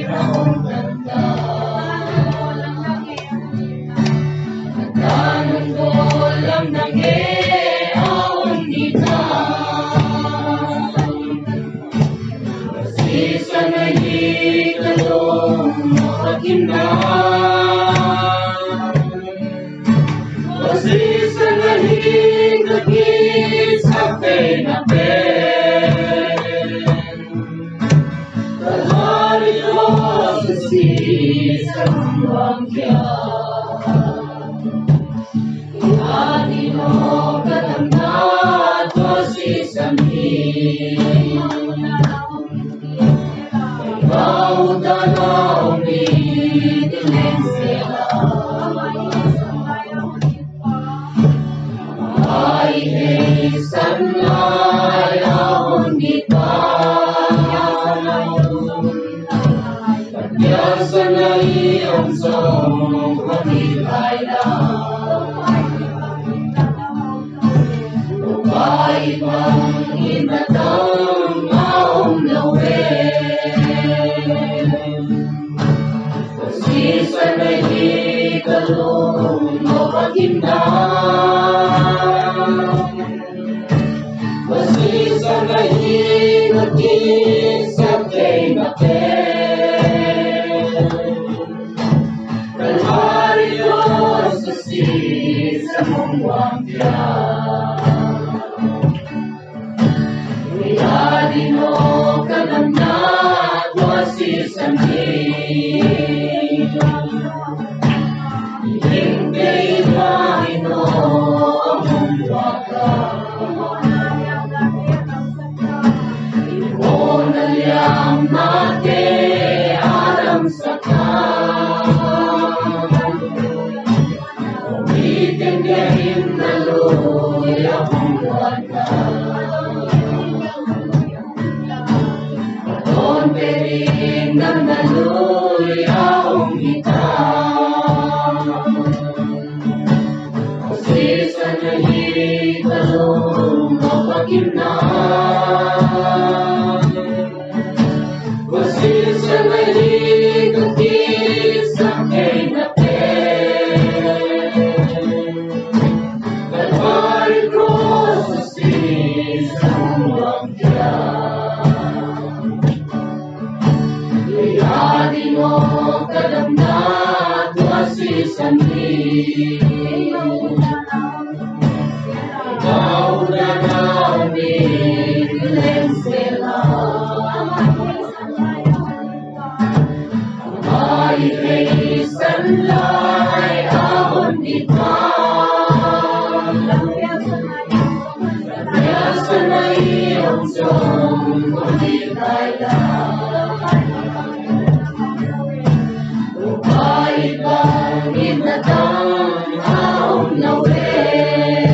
raong ganda. Nagdanan ko lang nangyayawang kita. Kasi sana'y ikalong mapaginang. Kasi sana'y ikagis sa penapen. Kalahari ko sa sisang wangyan. Ihani mo katamnat o sisamin. Ikaw na umidilim sila. Ay sana'y ahon kita. Pagkasa na iyong song pamilay lang. Upay pang inatang maong lawin. Kasi sana'y ikalong mapaginang. Kasi sana'y ikagis sa penapen. Kalahari ko sa sisamong wangyan. Ihani mo kalamnat o sisamin. Hingkay Panginoon ang wakas. Ibon na liyang makialam sa umitin kahin na luya ang wakas. Aton piring ng naluya ang hitang. Kasi sana'y ikalong mapaginang. Kasi sana'y ikagis sa penapen. Kalahari ko sa sisang wangyan. Ihani mo kalamnat o sisamin. Ikaw na umidilim sila. Ay sana'y ahon kita. Kaya sana'y iyong song pamilay lang. Upay pang inatang maong lawin.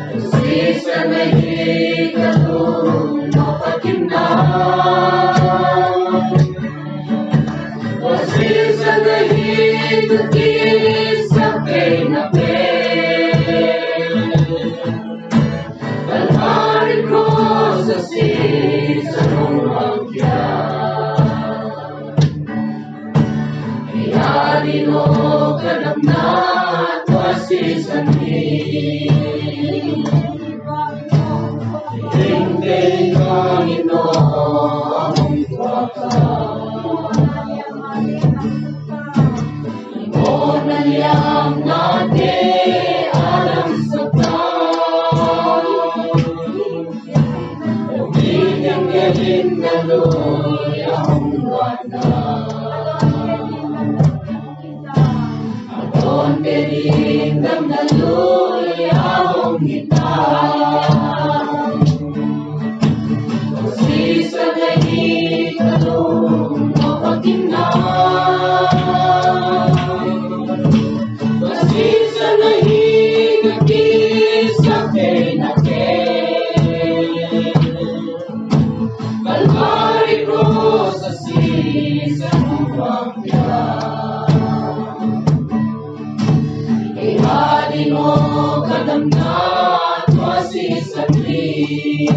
Kasi sana'y ikalong mapaginang. Kasi sana'y ikagis sa penapen. Kalahari ko sa sisang wangyan. Ihani mo kalamnat o sisamin. Hingkay Panginoon ang wakas. Ibon na liyang nakialam sa umitin kahin na luya ang wakas. Aton piring ng naluya ang hitang. Kasi sana'y ikalong mapaginang. Kasi sana'y ikagis sa penapen. Kalahari ko sa sisang wangyan. Ihani mo kalamnat o sisamin.